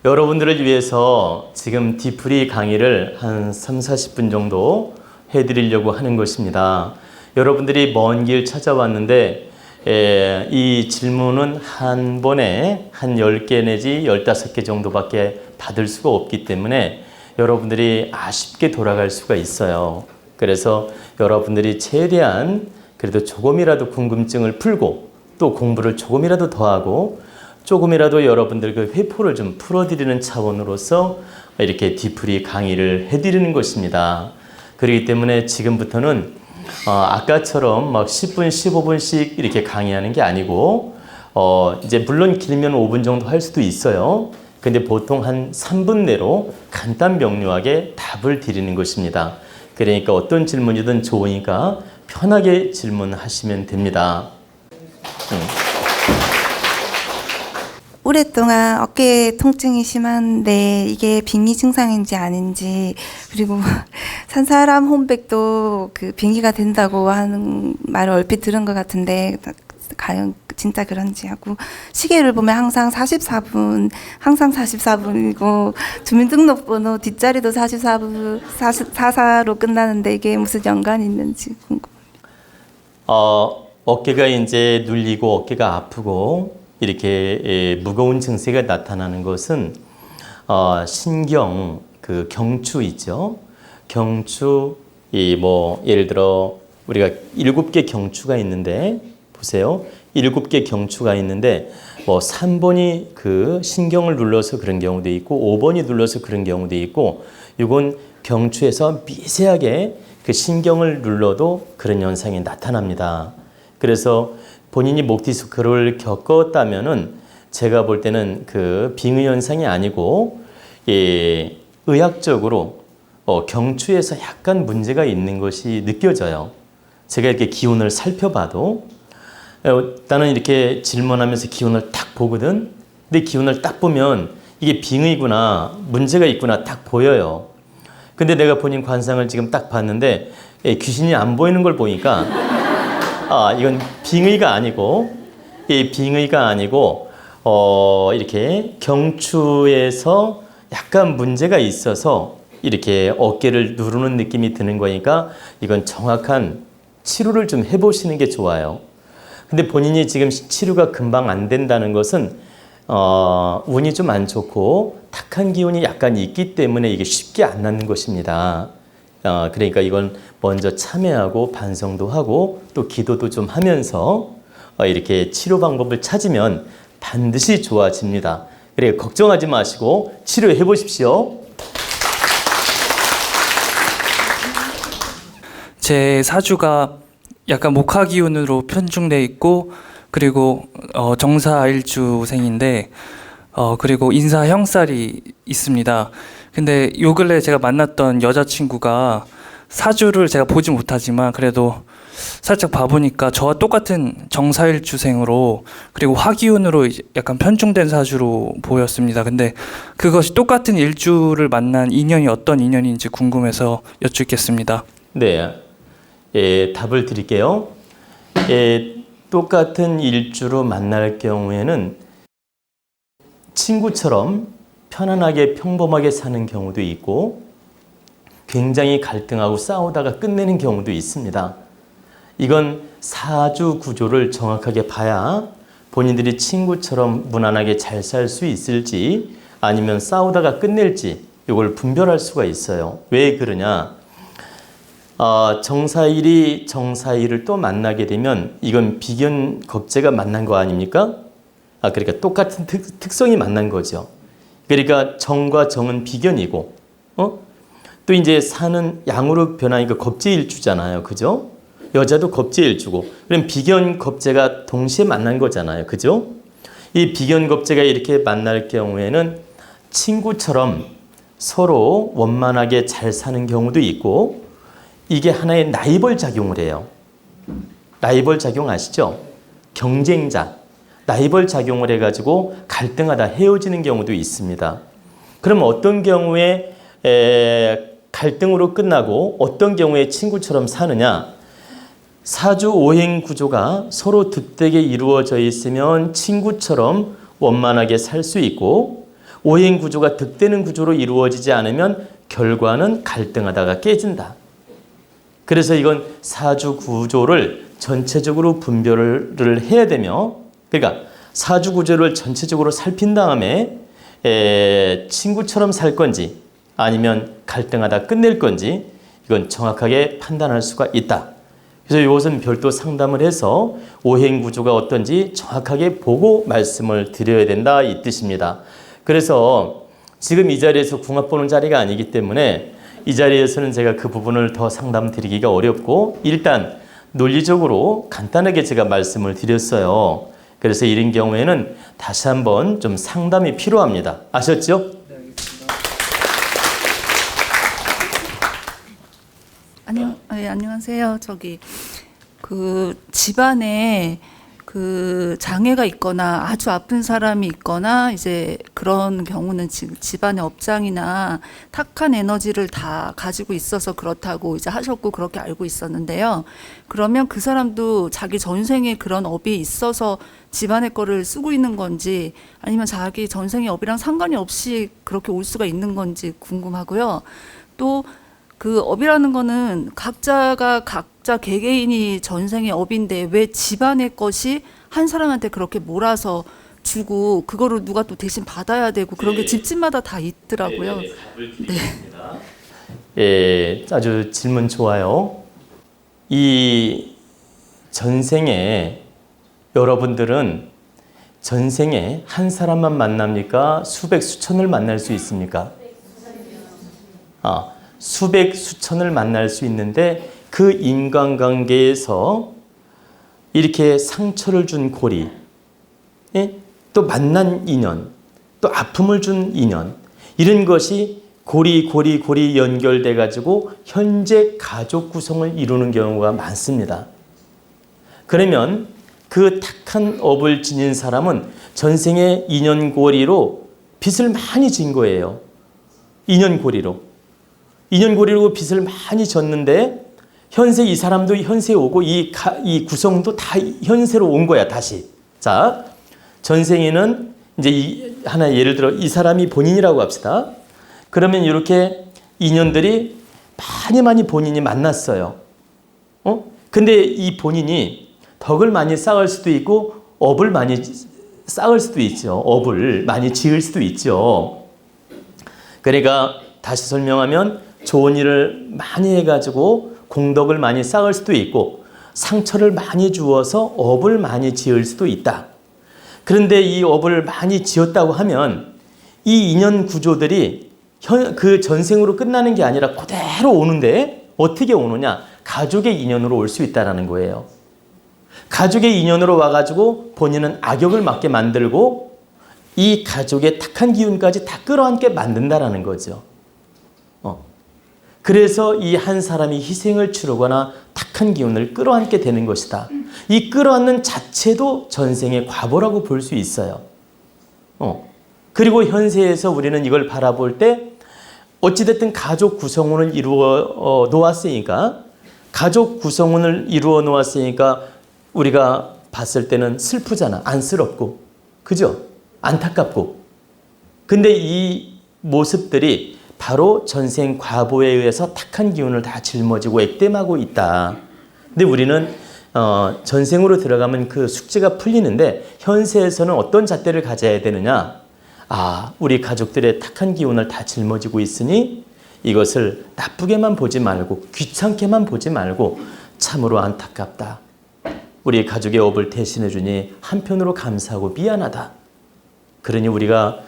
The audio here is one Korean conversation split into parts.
여러분들을 위해서 지금 디프리 강의를 한 3, 40분 정도 해드리려고 하는 것입니다. 여러분들이 먼 길 찾아왔는데 이 질문은 한 번에 한 10개 내지 15개 정도밖에 받을 수가 없기 때문에 여러분들이 아쉽게 돌아갈 수가 있어요. 그래서 여러분들이 최대한 그래도 조금이라도 궁금증을 풀고 또 공부를 조금이라도 더 하고 조금이라도 여러분들 그 회포를 좀 풀어드리는 차원으로서 이렇게 디프리 강의를 해드리는 것입니다. 그렇기 때문에 지금부터는 아까처럼 막 10분, 15분씩 이렇게 강의하는 게 아니고 이제 물론 길면 5분 정도 할 수도 있어요. 근데 보통 한 3분 내로 간단 명료하게 답을 드리는 것입니다. 그러니까 어떤 질문이든 좋으니까 편하게 질문하시면 됩니다. 오랫동안 어깨 통증이 심한데 이게 빙의 증상인지 아닌지, 그리고 산 사람 혼백도 그 빙의가 된다고 하는 말을 얼핏 들은 것 같은데 과연 진짜 그런지 하고, 시계를 보면 항상 44분이고 주민등록번호 뒷자리도 44로 끝나는데 이게 무슨 연관이 있는지 궁금합니다. 어깨가 이제 눌리고 어깨가 아프고 이렇게 무거운 증세가 나타나는 것은 신경, 그 경추 있죠. 경추, 예를 들어 우리가 7개 경추가 있는데 보세요. 7개 경추가 있는데 3번이 그 신경을 눌러서 그런 경우도 있고 5번이 눌러서 그런 경우도 있고, 이건 경추에서 미세하게 그 신경을 눌러도 그런 현상이 나타납니다. 그래서 본인이 목 디스크를 겪었다면은 제가 볼 때는 그 빙의 현상이 아니고 의학적으로 경추에서 약간 문제가 있는 것이 느껴져요. 제가 이렇게 기운을 살펴봐도 나는 이렇게 질문하면서 기운을 딱 보거든. 근데 기운을 딱 보면 이게 빙의구나, 문제가 있구나 딱 보여요. 근데 내가 본인 관상을 지금 딱 봤는데 귀신이 안 보이는 걸 보니까 이건 빙의가 아니고, 이렇게 경추에서 약간 문제가 있어서 이렇게 어깨를 누르는 느낌이 드는 거니까 이건 정확한 치료를 좀 해보시는 게 좋아요. 근데 본인이 지금 치료가 금방 안 된다는 것은 운이 좀 안 좋고 탁한 기운이 약간 있기 때문에 이게 쉽게 안 낫는 것입니다. 그러니까 이건 먼저 참여하고 반성도 하고 또 기도도 좀 하면서 이렇게 치료 방법을 찾으면 반드시 좋아집니다. 그러니까 걱정하지 마시고 치료해 보십시오. 제 사주가 약간 목화 기운으로 편중돼 있고, 그리고 정사일주생인데 그리고 인사 형살이 있습니다. 근데 요 근래 제가 만났던 여자친구가 사주를 제가 보지 못하지만 그래도 살짝 봐보니까 저와 똑같은 정사일주생으로, 그리고 화기운으로 약간 편중된 사주로 보였습니다. 근데 그것이 똑같은 일주를 만난 인연이 어떤 인연인지 궁금해서 여쭙겠습니다. 네, 답을 드릴게요. 똑같은 일주로 만날 경우에는 친구처럼 편안하게 평범하게 사는 경우도 있고 굉장히 갈등하고 싸우다가 끝내는 경우도 있습니다. 이건 사주 구조를 정확하게 봐야 본인들이 친구처럼 무난하게 잘 살 수 있을지 아니면 싸우다가 끝낼지 이걸 분별할 수가 있어요. 왜 그러냐? 정사일이 정사일을 또 만나게 되면 이건 비견 겁재가 만난 거 아닙니까? 그러니까 똑같은 특성이 만난 거죠. 그러니까 정과 정은 비견이고, 또 이제 산은 양으로 변하니까 겁재일주잖아요. 그죠? 여자도 겁재일주고, 그럼 비견 겁재가 동시에 만난 거잖아요. 그죠? 이 비견 겁재가 이렇게 만날 경우에는 친구처럼 서로 원만하게 잘 사는 경우도 있고, 이게 하나의 라이벌 작용을 해요. 라이벌 작용 아시죠? 경쟁자. 라이벌 작용을 해가지고 갈등하다 헤어지는 경우도 있습니다. 그럼 어떤 경우에 갈등으로 끝나고 어떤 경우에 친구처럼 사느냐? 사주 오행 구조가 서로 득되게 이루어져 있으면 친구처럼 원만하게 살 수 있고, 오행 구조가 득되는 구조로 이루어지지 않으면 결과는 갈등하다가 깨진다. 그래서 이건 사주 구조를 전체적으로 분별을 해야 되며, 그러니까 사주 구조를 전체적으로 살핀 다음에 친구처럼 살 건지 아니면 갈등하다 끝낼 건지 이건 정확하게 판단할 수가 있다. 그래서 이것은 별도 상담을 해서 오행 구조가 어떤지 정확하게 보고 말씀을 드려야 된다 이 뜻입니다. 그래서 지금 이 자리에서 궁합 보는 자리가 아니기 때문에 이 자리에서는 제가 그 부분을 더 상담드리기가 어렵고, 일단 논리적으로 간단하게 제가 말씀을 드렸어요. 그래서 이런 경우에는 다시 한번 좀 상담이 필요합니다. 아셨죠? 네, 알겠습니다. 안녕하세요. 그 집안에 그 장애가 있거나 아주 아픈 사람이 있거나 이제 그런 경우는 집안의 업장이나 탁한 에너지를 다 가지고 있어서 그렇다고 이제 하셨고 그렇게 알고 있었는데요. 그러면 그 사람도 자기 전생에 그런 업이 있어서 집안의 거를 쓰고 있는 건지 아니면 자기 전생의 업이랑 상관이 없이 그렇게 올 수가 있는 건지 궁금하고요. 또 그 업이라는 거는 각자 개개인이 전생의 업인데 왜 집안의 것이 한 사람한테 그렇게 몰아서 주고 그거를 누가 또 대신 받아야 되고 그런 게 집집마다 다 있더라고요. 예, 아주 질문 좋아요. 이 전생에 여러분들은 전생에 한 사람만 만납니까? 수백 수천을 만날 수 있습니까? 수백 수천을 만날 수 있는데 그 인간관계에서 이렇게 상처를 준 고리, 또 만난 인연, 또 아픔을 준 인연, 이런 것이 고리 연결돼 가지고 현재 가족 구성을 이루는 경우가 많습니다. 그러면 그 탁한 업을 지닌 사람은 전생의 인연고리로 빚을 많이 진 거예요. 인연고리로 빚을 많이 졌는데 현세 이 사람도 현세에 오고 이 구성도 다 현세로 온 거야 다시. 자, 전생에는 이제 하나 예를 들어 이 사람이 본인이라고 합시다. 그러면 이렇게 인연들이 많이 본인이 만났어요. 근데 이 본인이 덕을 많이 쌓을 수도 있고 업을 많이 쌓을 수도 있죠. 업을 많이 지을 수도 있죠. 그러니까 다시 설명하면 좋은 일을 많이 해가지고 공덕을 많이 쌓을 수도 있고 상처를 많이 주어서 업을 많이 지을 수도 있다. 그런데 이 업을 많이 지었다고 하면 이 인연 구조들이 그 전생으로 끝나는 게 아니라 그대로 오는데 어떻게 오느냐? 가족의 인연으로 올 수 있다는 거예요. 가족의 인연으로 와가지고 본인은 악역을 맡게 만들고 이 가족의 탁한 기운까지 다 끌어안게 만든다라는 거죠. 그래서 이 한 사람이 희생을 치르거나 탁한 기운을 끌어안게 되는 것이다. 이 끌어안는 자체도 전생의 과보라고 볼 수 있어요. 그리고 현세에서 우리는 이걸 바라볼 때 어찌됐든 가족 구성원을 이루어 놓았으니까 우리가 봤을 때는 슬프잖아. 안쓰럽고. 그죠? 안타깝고. 근데 이 모습들이 바로 전생 과보에 의해서 탁한 기운을 다 짊어지고 액땜하고 있다. 근데 우리는 전생으로 들어가면 그 숙제가 풀리는데 현세에서는 어떤 잣대를 가져야 되느냐? 우리 가족들의 탁한 기운을 다 짊어지고 있으니 이것을 나쁘게만 보지 말고 귀찮게만 보지 말고 참으로 안타깝다. 우리 가족의 업을 대신해 주니 한편으로 감사하고 미안하다. 그러니 우리가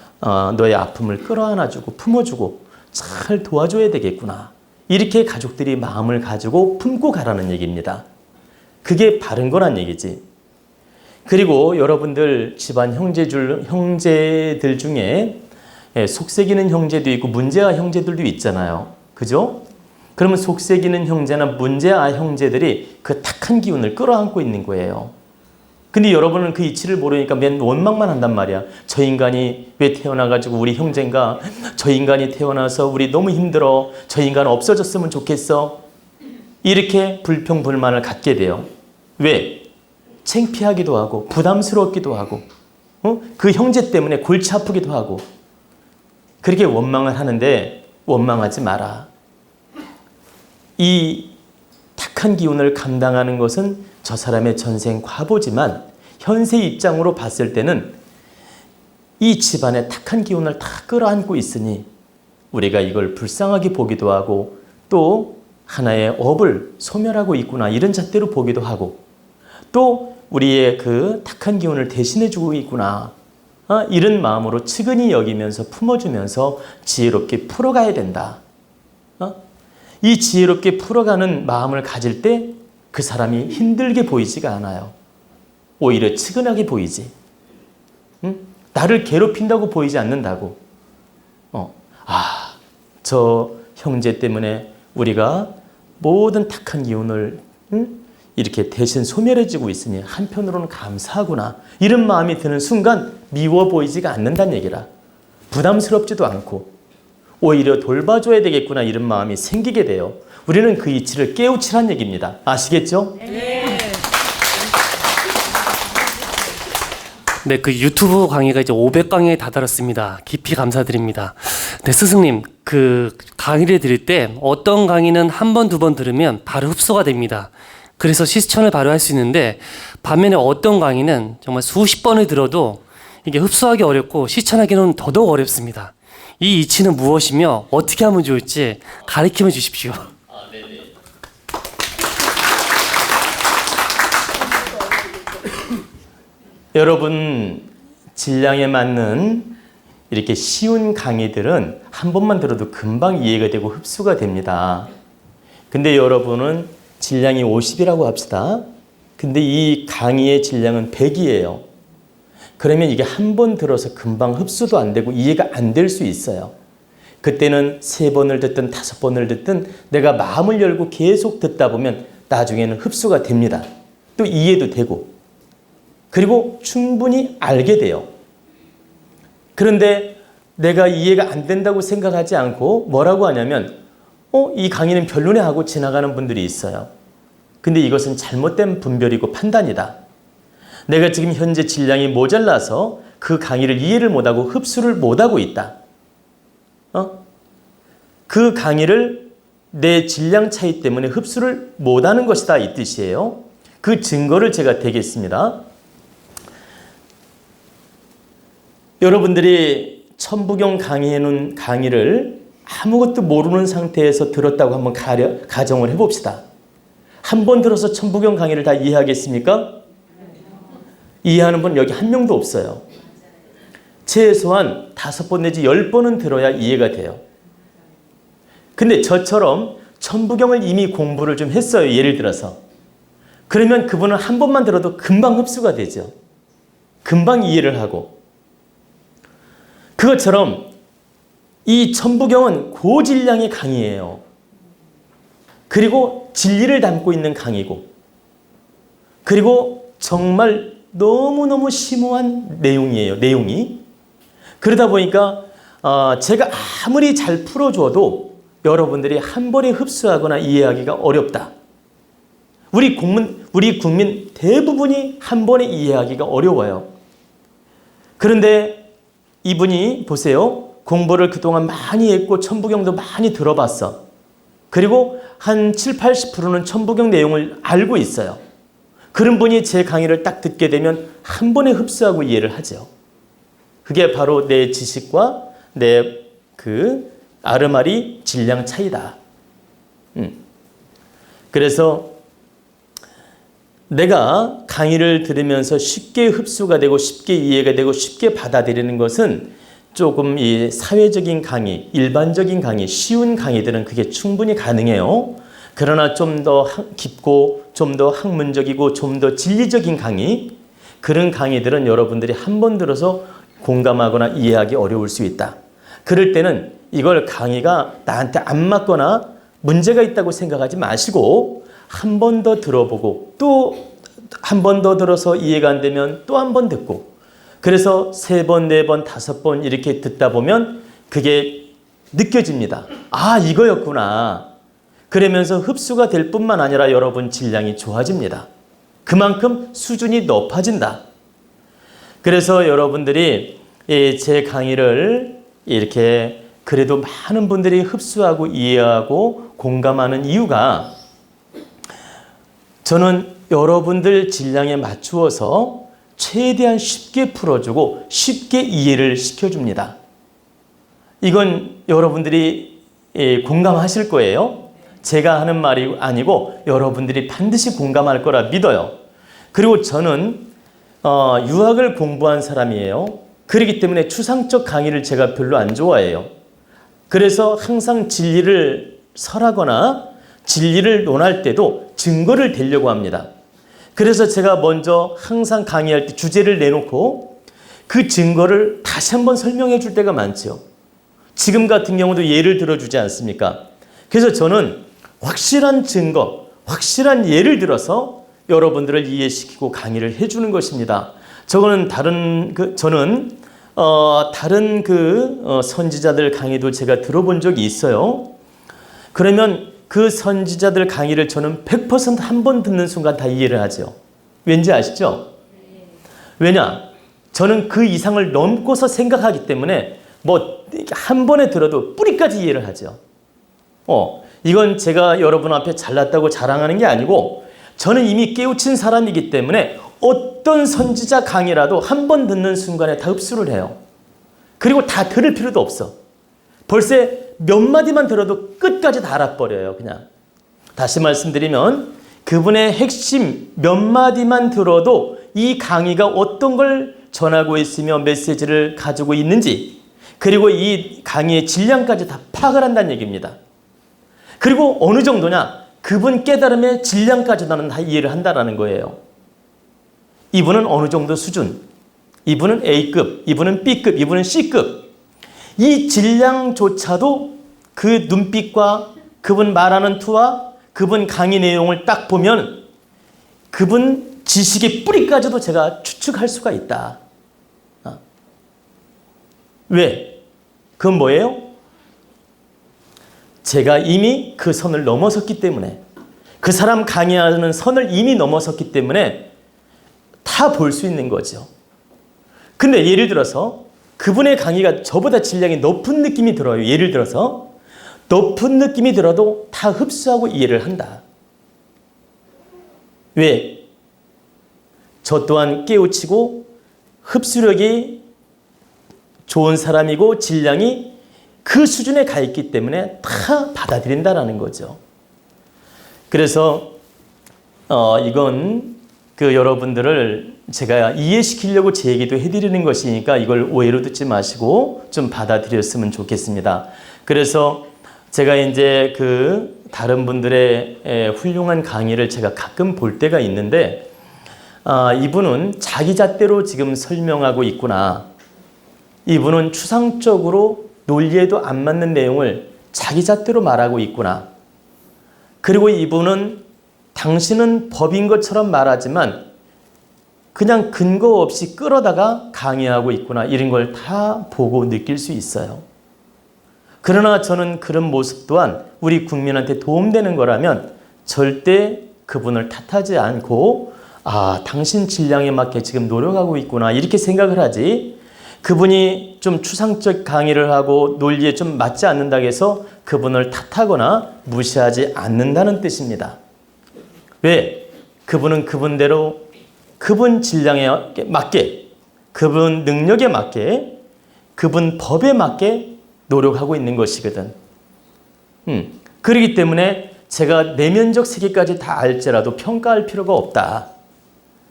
너의 아픔을 끌어안아주고 품어주고 잘 도와줘야 되겠구나. 이렇게 가족들이 마음을 가지고 품고 가라는 얘기입니다. 그게 바른 거란 얘기지. 그리고 여러분들 집안 형제들 중에 속색이는 형제도 있고 문제아 형제들도 있잖아요. 그죠? 그러면 속색이는 형제나 문제아 형제들이 그 탁한 기운을 끌어안고 있는 거예요. 근데 여러분은 그 이치를 모르니까 맨 원망만 한단 말이야. 저 인간이 왜 태어나가지고 우리 형제인가? 저 인간이 태어나서 우리 너무 힘들어. 저 인간 없어졌으면 좋겠어. 이렇게 불평불만을 갖게 돼요. 왜? 창피하기도 하고 부담스럽기도 하고 그 형제 때문에 골치 아프기도 하고 그렇게 원망을 하는데 원망하지 마라. 이 탁한 기운을 감당하는 것은 저 사람의 전생 과보지만 현세 입장으로 봤을 때는 이 집안의 탁한 기운을 다 끌어안고 있으니 우리가 이걸 불쌍하게 보기도 하고 또 하나의 업을 소멸하고 있구나 이런 잣대로 보기도 하고 또 우리의 그 탁한 기운을 대신해 주고 있구나 이런 마음으로 측은히 여기면서 품어주면서 지혜롭게 풀어가야 된다. 이 지혜롭게 풀어가는 마음을 가질 때 그 사람이 힘들게 보이지가 않아요. 오히려 측은하게 보이지. 나를 괴롭힌다고 보이지 않는다고. 저 형제 때문에 우리가 모든 탁한 기운을 이렇게 대신 소멸해지고 있으니 한편으로는 감사하구나. 이런 마음이 드는 순간 미워 보이지가 않는다는 얘기라. 부담스럽지도 않고 오히려 돌봐줘야 되겠구나 이런 마음이 생기게 돼요. 우리는 그 이치를 깨우치란 얘기입니다. 아시겠죠? 네, 그 유튜브 강의가 이제 500강의에 다다랐습니다. 깊이 감사드립니다. 네, 스승님, 그 강의를 드릴 때 어떤 강의는 한 번, 두 번 들으면 바로 흡수가 됩니다. 그래서 실천을 바로 할 수 있는데 반면에 어떤 강의는 정말 수십 번을 들어도 이게 흡수하기 어렵고 실천하기는 더더욱 어렵습니다. 이 이치는 무엇이며 어떻게 하면 좋을지 가르쳐 주십시오. 여러분 질량에 맞는 이렇게 쉬운 강의들은 한 번만 들어도 금방 이해가 되고 흡수가 됩니다. 근데 여러분은 질량이 50이라고 합시다. 근데 이 강의의 질량은 100이에요. 그러면 이게 한 번 들어서 금방 흡수도 안 되고 이해가 안 될 수 있어요. 그때는 3번을 듣든 5번을 듣든 내가 마음을 열고 계속 듣다 보면 나중에는 흡수가 됩니다. 또 이해도 되고 그리고 충분히 알게 돼요. 그런데 내가 이해가 안 된다고 생각하지 않고 뭐라고 하냐면 이 강의는 별로네 하고 지나가는 분들이 있어요. 근데 이것은 잘못된 분별이고 판단이다. 내가 지금 현재 질량이 모자라서 그 강의를 이해를 못하고 흡수를 못하고 있다. 그 강의를 내 질량 차이 때문에 흡수를 못하는 것이다 이 뜻이에요. 그 증거를 제가 대겠습니다. 여러분들이 천부경 강의해놓은 강의를 아무것도 모르는 상태에서 들었다고 한번 가정을 해봅시다. 한 번 들어서 천부경 강의를 다 이해하겠습니까? 이해하는 분 여기 한 명도 없어요. 최소한 5번 내지 10번은 들어야 이해가 돼요. 근데 저처럼 천부경을 이미 공부를 좀 했어요. 예를 들어서. 그러면 그분은 한 번만 들어도 금방 흡수가 되죠. 금방 이해를 하고. 그것처럼 이 천부경은 고질량의 강의예요. 그리고 진리를 담고 있는 강의고 그리고 정말 너무너무 심오한 내용이에요. 내용이. 그러다 보니까 제가 아무리 잘 풀어줘도 여러분들이 한 번에 흡수하거나 이해하기가 어렵다. 우리 국민 대부분이 한 번에 이해하기가 어려워요. 그런데 이분이 보세요. 공부를 그동안 많이 했고 천부경도 많이 들어봤어. 그리고 한 7, 80%는 천부경 내용을 알고 있어요. 그런 분이 제 강의를 딱 듣게 되면 한 번에 흡수하고 이해를 하죠. 그게 바로 내 지식과 내 그 아르마리 질량 차이다. 그래서 내가 강의를 들으면서 쉽게 흡수가 되고 쉽게 이해가 되고 쉽게 받아들이는 것은 조금 이 사회적인 강의, 일반적인 강의, 쉬운 강의들은 그게 충분히 가능해요. 그러나 좀 더 깊고 좀 더 학문적이고 좀 더 진리적인 강의, 그런 강의들은 여러분들이 한 번 들어서 공감하거나 이해하기 어려울 수 있다. 그럴 때는 이걸 강의가 나한테 안 맞거나 문제가 있다고 생각하지 마시고 한 번 더 들어보고 또 한 번 더 들어서 이해가 안 되면 또 한 번 듣고 그래서 3번, 4번, 5번 이렇게 듣다 보면 그게 느껴집니다. 아, 이거였구나. 그러면서 흡수가 될 뿐만 아니라 여러분 질량이 좋아집니다. 그만큼 수준이 높아진다. 그래서 여러분들이 제 강의를 이렇게 그래도 많은 분들이 흡수하고 이해하고 공감하는 이유가 저는 여러분들 질량에 맞추어서 최대한 쉽게 풀어주고 쉽게 이해를 시켜줍니다. 이건 여러분들이 공감하실 거예요. 제가 하는 말이 아니고 여러분들이 반드시 공감할 거라 믿어요. 그리고 저는 유학을 공부한 사람이에요. 그렇기 때문에 추상적 강의를 제가 별로 안 좋아해요. 그래서 항상 진리를 설하거나 진리를 논할 때도 증거를 대려고 합니다. 그래서 제가 먼저 항상 강의할 때 주제를 내놓고 그 증거를 다시 한번 설명해 줄 때가 많죠. 지금 같은 경우도 예를 들어주지 않습니까? 그래서 저는 확실한 증거, 확실한 예를 들어서 여러분들을 이해시키고 강의를 해주는 것입니다. 저는 다른 선지자들 강의도 제가 들어본 적이 있어요. 그러면 그 선지자들 강의를 저는 100% 한 번 듣는 순간 다 이해를 하죠. 왠지 아시죠? 왜냐? 저는 그 이상을 넘고서 생각하기 때문에 한 번에 들어도 뿌리까지 이해를 하죠. 이건 제가 여러분 앞에 잘났다고 자랑하는 게 아니고 저는 이미 깨우친 사람이기 때문에 어떤 선지자 강의라도 한 번 듣는 순간에 다 흡수를 해요. 그리고 다 들을 필요도 없어. 벌써 몇 마디만 들어도 끝까지 다 알아버려요. 그냥 다시 말씀드리면 그분의 핵심 몇 마디만 들어도 이 강의가 어떤 걸 전하고 있으며 메시지를 가지고 있는지 그리고 이 강의의 질량까지 다 파악을 한다는 얘기입니다. 그리고 어느 정도냐? 그분 깨달음의 질량까지 나는 다 이해를 한다는 거예요. 이분은 어느 정도 수준, 이분은 A급, 이분은 B급, 이분은 C급. 이 질량조차도 그 눈빛과 그분 말하는 투와 그분 강의 내용을 딱 보면 그분 지식의 뿌리까지도 제가 추측할 수가 있다. 왜? 그건 뭐예요? 제가 이미 그 선을 넘어섰기 때문에 그 사람 강의하는 선을 이미 넘어섰기 때문에 다 볼 수 있는 거죠. 근데 예를 들어서 그분의 강의가 저보다 질량이 높은 느낌이 들어요. 예를 들어서 높은 느낌이 들어도 다 흡수하고 이해를 한다. 왜? 저 또한 깨우치고 흡수력이 좋은 사람이고 질량이 그 수준에 가 있기 때문에 다 받아들인다라는 거죠. 그래서 이건 여러분들을 제가 이해시키려고 제 얘기도 해드리는 것이니까 이걸 오해로 듣지 마시고 좀 받아들였으면 좋겠습니다. 그래서 제가 이제 다른 분들의 훌륭한 강의를 제가 가끔 볼 때가 있는데 이분은 자기 잣대로 지금 설명하고 있구나. 이분은 추상적으로 논리에도 안 맞는 내용을 자기 잣대로 말하고 있구나. 그리고 이분은 당신은 법인 것처럼 말하지만 그냥 근거 없이 끌어다가 강의하고 있구나. 이런 걸 다 보고 느낄 수 있어요. 그러나 저는 그런 모습 또한 우리 국민한테 도움되는 거라면 절대 그분을 탓하지 않고 당신 질량에 맞게 지금 노력하고 있구나. 이렇게 생각을 하지. 그분이 좀 추상적 강의를 하고 논리에 좀 맞지 않는다고 해서 그분을 탓하거나 무시하지 않는다는 뜻입니다. 왜? 그분은 그분대로 그분 질량에 맞게, 그분 능력에 맞게, 그분 법에 맞게 노력하고 있는 것이거든. 그렇기 때문에 제가 내면적 세계까지 다 알지라도 평가할 필요가 없다.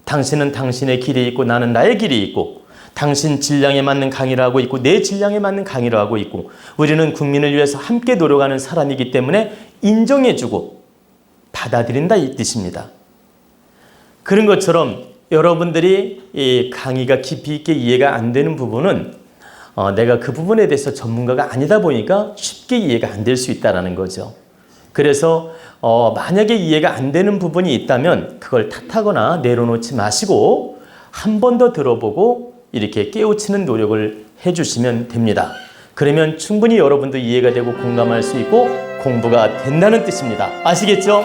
당신은 당신의 길이 있고 나는 나의 길이 있고 당신 질량에 맞는 강의를 하고 있고 내 질량에 맞는 강의를 하고 있고 우리는 국민을 위해서 함께 노력하는 사람이기 때문에 인정해주고 받아들인다 이 뜻입니다. 그런 것처럼 여러분들이 이 강의가 깊이 있게 이해가 안 되는 부분은 내가 그 부분에 대해서 전문가가 아니다 보니까 쉽게 이해가 안 될 수 있다는 거죠. 그래서 만약에 이해가 안 되는 부분이 있다면 그걸 탓하거나 내려놓지 마시고 한 번 더 들어보고 이렇게 깨우치는 노력을 해주시면 됩니다. 그러면 충분히 여러분도 이해가 되고 공감할 수 있고 공부가 된다는 뜻입니다. 아시겠죠?